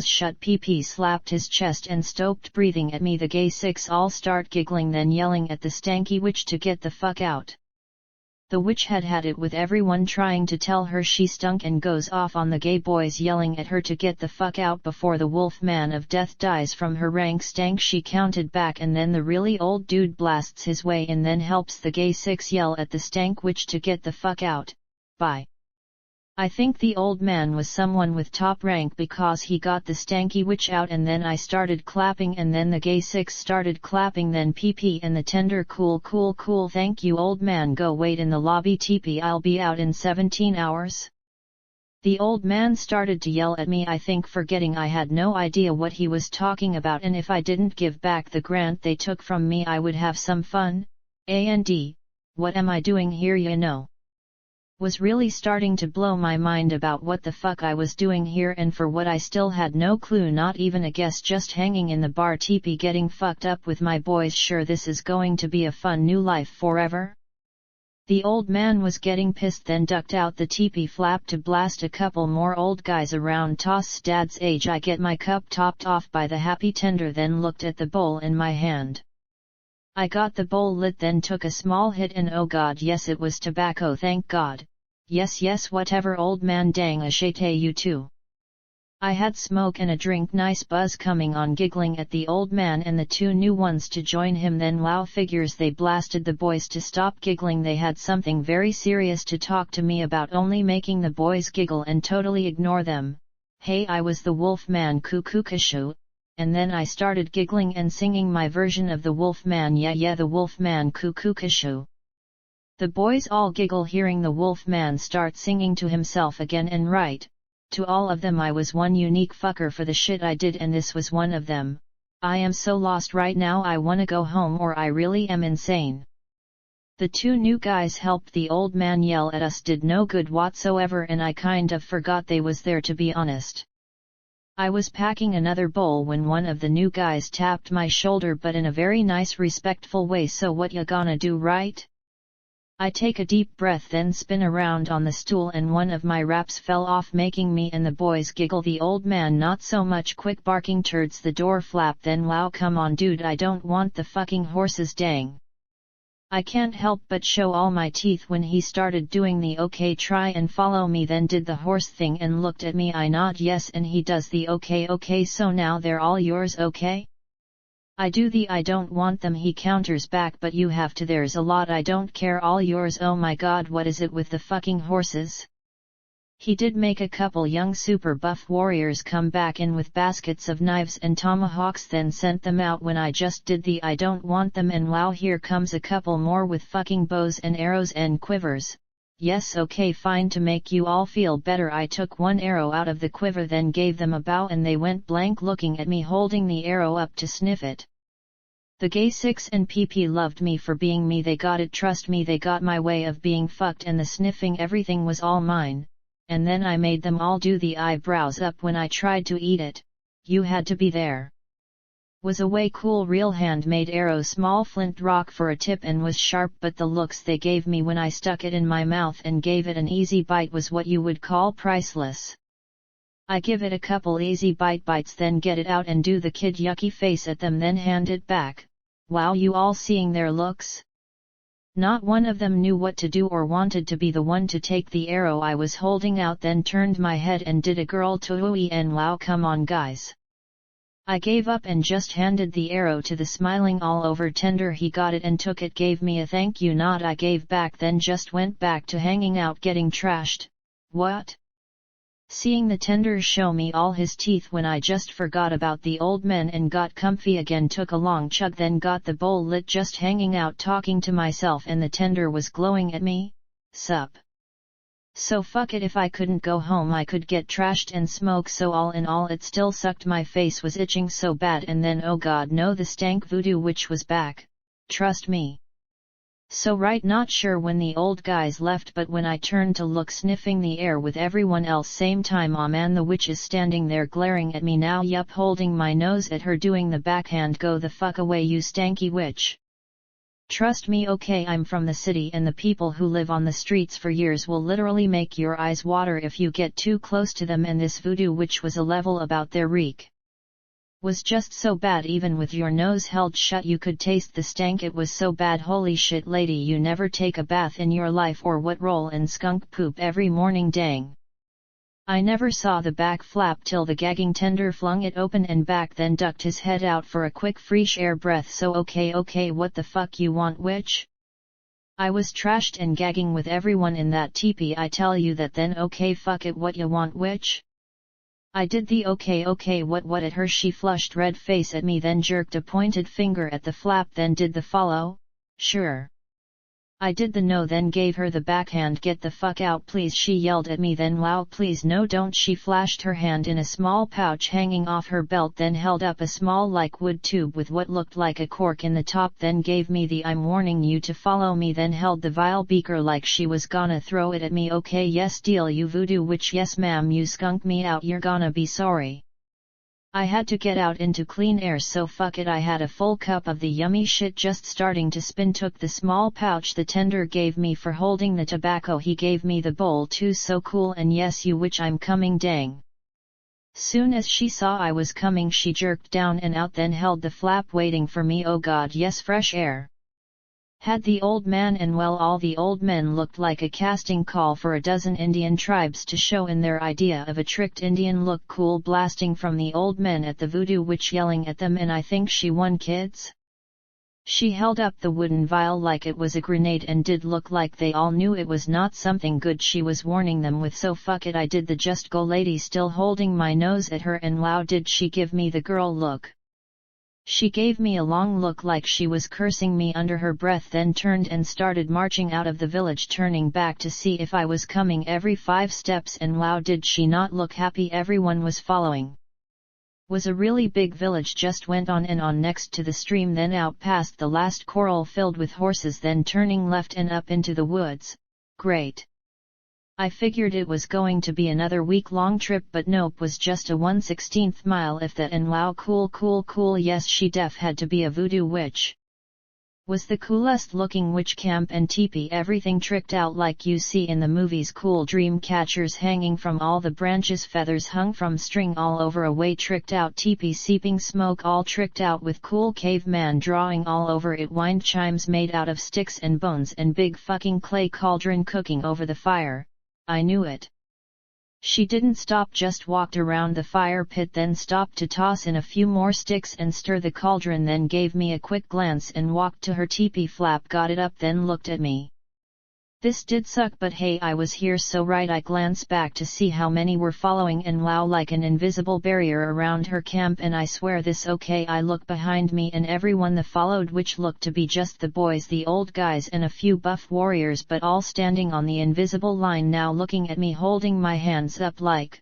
close shut PP slapped his chest and stopped breathing at me. The gay six all start giggling then yelling at the stanky witch to get the fuck out. The witch had had it with everyone trying to tell her she stunk and goes off on the gay boys yelling at her to get the fuck out before the wolf man of death dies from her rank stank. She counted back and then the really old dude blasts his way in then helps the gay six yell at the stank witch to get the fuck out. Bye. I think the old man was someone with top rank because he got the stanky witch out and then I started clapping and then the gay six started clapping then PP and the tender cool thank you old man go wait in the lobby TP I'll be out in 17 hours. The old man started to yell at me I think forgetting I had no idea what he was talking about and if I didn't give back the grant they took from me I would have some fun, and what am I doing here you know. Was really starting to blow my mind about what the fuck I was doing here and for what I still had no clue not even a guess just hanging in the bar teepee getting fucked up with my boys sure this is going to be a fun new life forever? The old man was getting pissed then ducked out the teepee flap to blast a couple more old guys around toss dad's age I get my cup topped off by the happy tender then looked at the bowl in my hand. I got the bowl lit then took a small hit and oh god yes it was tobacco thank god. Yes whatever old man dang a shate you too. I had smoke and a drink, nice buzz coming on, giggling at the old man and the two new ones to join him. Then wow, figures they blasted the boys to stop giggling. They had something very serious to talk to me about, only making the boys giggle and totally ignore them. Hey, I was the wolf man Kukukashu, and then I started giggling and singing my version of the wolf man, yeah the wolf man Kukukashu. The boys all giggle hearing the wolf man start singing to himself again, and right. To all of them I was one unique fucker for the shit I did, and this was one of them. I am so lost right now, I wanna go home, or I really am insane. The two new guys helped the old man yell at us, did no good whatsoever, and I kind of forgot they was there, to be honest. I was packing another bowl when one of the new guys tapped my shoulder, but in a very nice respectful way. So what ya gonna do, right? I take a deep breath, then spin around on the stool, and one of my wraps fell off, making me and the boys giggle. The old man not so much, quick barking towards the door flap. Then wow, come on dude, I don't want the fucking horses, dang. I can't help but show all my teeth when he started doing the okay, try and follow me, then did the horse thing and looked at me. I nod yes, and he does the okay, so now they're all yours, okay? I do the I don't want them, he counters back, but you have to, there's a lot, I don't care, all yours. Oh my god, what is it with the fucking horses? He did make a couple young super buff warriors come back in with baskets of knives and tomahawks, then sent them out when I just did the I don't want them, and wow, here comes a couple more with fucking bows and arrows and quivers. Yes, okay, fine, to make you all feel better I took one arrow out of the quiver, then gave them a bow, and they went blank looking at me holding the arrow up to sniff it. The gay 6 and PP loved me for being me, they got it, trust me, they got my way of being fucked, and the sniffing, everything was all mine. And then I made them all do the eyebrows up when I tried to eat it. You had to be there. Was a way cool, real handmade arrow, small flint rock for a tip, and was sharp, but the looks they gave me when I stuck it in my mouth and gave it an easy bite was what you would call priceless. I give it a couple easy bites, then get it out and do the kid yucky face at them, then hand it back. Wow, you all seeing their looks? Not one of them knew what to do or wanted to be the one to take the arrow I was holding out, then turned my head and did a girl tooey, and wow, come on guys. I gave up and just handed the arrow to the smiling all over tender. He got it and took it, gave me a thank you nod I gave back, then just went back to hanging out getting trashed. What? Seeing the tender show me all his teeth when I just forgot about the old men and got comfy again, took a long chug, then got the bowl lit, just hanging out talking to myself, and the tender was glowing at me. Sup? So fuck it, if I couldn't go home I could get trashed and smoke, so all in all it still sucked. My face was itching so bad, and then oh god no, the stank voodoo witch was back. Trust me. So right, not sure when the old guys left, but when I turned to look, sniffing the air with everyone else same time, aw man, the witch is standing there glaring at me now, yup, holding my nose at her, doing the backhand, go the fuck away you stanky witch. Trust me, okay, I'm from the city, and the people who live on the streets for years will literally make your eyes water if you get too close to them, and this voodoo witch was a level about their reek. Was just so bad, even with your nose held shut you could taste the stank, it was so bad. Holy shit lady, you never take a bath in your life, or what, roll in skunk poop every morning, dang. I never saw the back flap till the gagging tender flung it open and back, then ducked his head out for a quick fresh air breath. So okay, what the fuck you want, witch? I was trashed and gagging with everyone in that teepee, I tell you that, then okay, fuck it, what you want, witch? I did the okay, what at her. She flushed red face at me, then jerked a pointed finger at the flap, then did the follow. Sure. I did the no, then gave her the backhand, get the fuck out please, she yelled at me, then wow please no don't. She flashed her hand in a small pouch hanging off her belt, then held up a small like wood tube with what looked like a cork in the top, then gave me the I'm warning you to follow me, then held the vial beaker like she was gonna throw it at me. Okay, yes deal you voodoo witch, yes ma'am, you skunked me out, you're gonna be sorry. I had to get out into clean air, so fuck it, I had a full cup of the yummy shit just starting to spin, took the small pouch the tender gave me for holding the tobacco, he gave me the bowl too, so cool, and yes you witch, I'm coming, dang. Soon as she saw I was coming she jerked down and out, then held the flap waiting for me. Oh god yes, fresh air. Had the old man, and well, all the old men looked like a casting call for a dozen Indian tribes to show in their idea of a tricked Indian look cool blasting from the old men at the voodoo witch yelling at them, and I think she won, kids. She held up the wooden vial like it was a grenade and did look like they all knew it was not something good she was warning them with, so fuck it I did the just go lady, still holding my nose at her, and wow did she give me the girl look. She gave me a long look like she was cursing me under her breath, then turned and started marching out of the village, turning back to see if I was coming every 5 steps, and wow did she not look happy everyone was following. Was a really big village, just went on and on next to the stream, then out past the last corral filled with horses, then turning left and up into the woods. Great. I figured it was going to be another week-long trip, but nope, was just a 1/16th mile if that, and wow cool, yes she def had to be a voodoo witch. Was the coolest looking witch camp and teepee, everything tricked out like you see in the movies, cool dream catchers hanging from all the branches, feathers hung from string all over, a way tricked out teepee, seeping smoke all tricked out with cool caveman drawing all over it, wind chimes made out of sticks and bones, and big fucking clay cauldron cooking over the fire. I knew it. She didn't stop, just walked around the fire pit, then stopped to toss in a few more sticks and stir the cauldron, then gave me a quick glance and walked to her teepee flap, got it up, then looked at me. This did suck, but hey, I was here, so right. I glanced back to see how many were following, and wow, like an invisible barrier around her camp, and I swear this okay. I look behind me and everyone the followed, which looked to be just the boys, the old guys and a few buff warriors, but all standing on the invisible line now looking at me, holding my hands up like,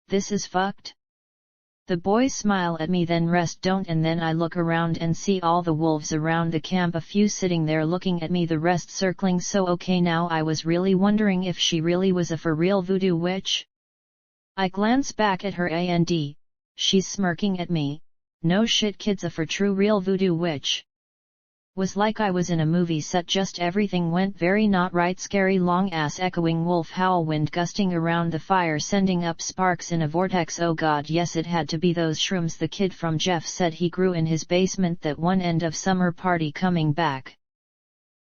this is fucked? The boys smile at me, then rest don't, and then I look around and see all the wolves around the camp, a few sitting there looking at me, the rest circling, so okay, now I was really wondering if she really was a for real voodoo witch. I glance back at her and she's smirking at me. No shit kids, a for true real voodoo witch. Was like I was in a movie set, just everything went very not right, scary long ass echoing wolf howl, wind gusting around the fire sending up sparks in a vortex, oh god yes it had to be those shrooms the kid from Jeff said he grew in his basement that one end of summer party coming back.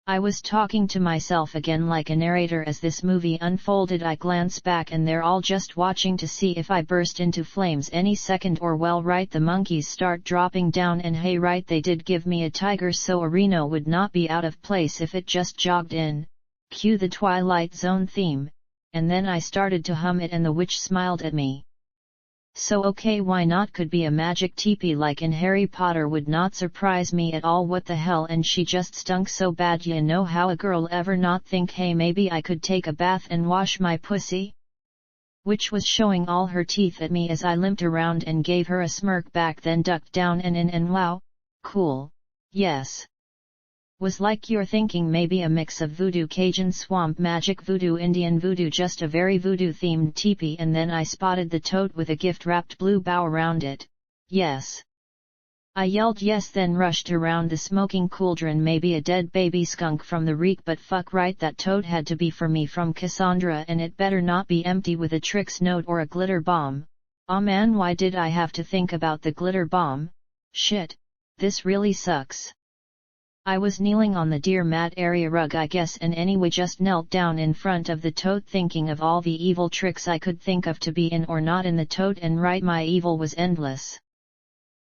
I was talking to myself again like a narrator as this movie unfolded. I glance back and they're all just watching to see if I burst into flames any second, or well right, the monkeys start dropping down, and hey right, they did give me a tiger, so a rhino would not be out of place if it just jogged in. Cue the Twilight Zone theme, and then I started to hum it and the witch smiled at me. So okay, why not, could be a magic teepee like in Harry Potter, would not surprise me at all. What the hell, and she just stunk so bad, you know how a girl ever not think hey maybe I could take a bath and wash my pussy? Witch was showing all her teeth at me as I limped around and gave her a smirk back, then ducked down and in, and wow, cool, yes. Was like you're thinking maybe a mix of voodoo, Cajun, swamp magic, voodoo, Indian voodoo, just a very voodoo themed teepee, and then I spotted the tote with a gift wrapped blue bow around it. Yes. I yelled yes, then rushed around the smoking cauldron, maybe a dead baby skunk from the reek, but fuck right, that tote had to be for me from Cassandra, and it better not be empty with a tricks note or a glitter bomb. Aw man, why did I have to think about the glitter bomb? Shit, this really sucks. I was kneeling on the deer mat area rug I guess, and anyway just knelt down in front of the tote thinking of all the evil tricks I could think of to be in or not in the tote, and right, my evil was endless.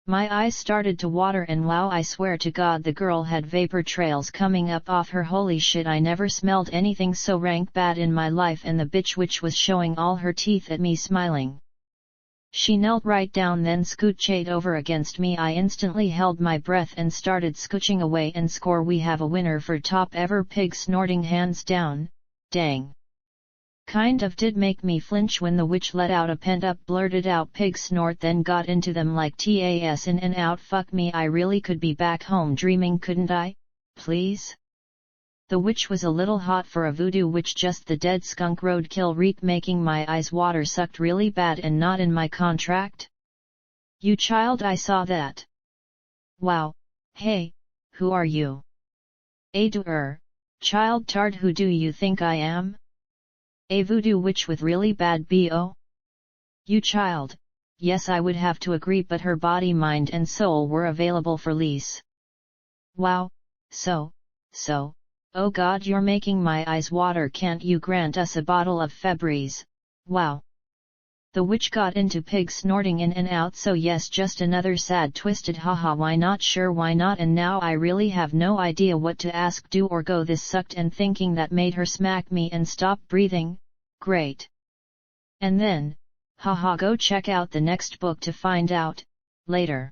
My eyes started to water, and wow, I swear to god the girl had vapor trails coming up off her, holy shit, I never smelled anything so rank bad in my life, and the bitch witch was showing all her teeth at me smiling. She knelt right down, then scooched over against me. I instantly held my breath and started scooching away, and score, we have a winner for top ever pig snorting, hands down. Dang. Kind of did make me flinch when the witch let out a pent-up blurted out pig snort, then got into them like tas in and out. Fuck me, I really could be back home dreaming, couldn't I? Please? The witch was a little hot for a voodoo witch, just the dead skunk roadkill reek making my eyes water, sucked really bad and not in my contract. You child, I saw that. Wow, hey, who are you? A doer, child tard, who do you think I am? A voodoo witch with really bad BO? You child, yes, I would have to agree, but her body, mind and soul were available for lease. Wow, so, so, oh God, you're making my eyes water, can't you grant us a bottle of Febreze? Wow! The witch got into pig snorting in and out, so yes, just another sad twisted haha, why not, sure why not, and now I really have no idea what to ask, do or go. This sucked, and thinking that made her smack me and stop breathing. Great. And then, haha, go check out the next book to find out, later.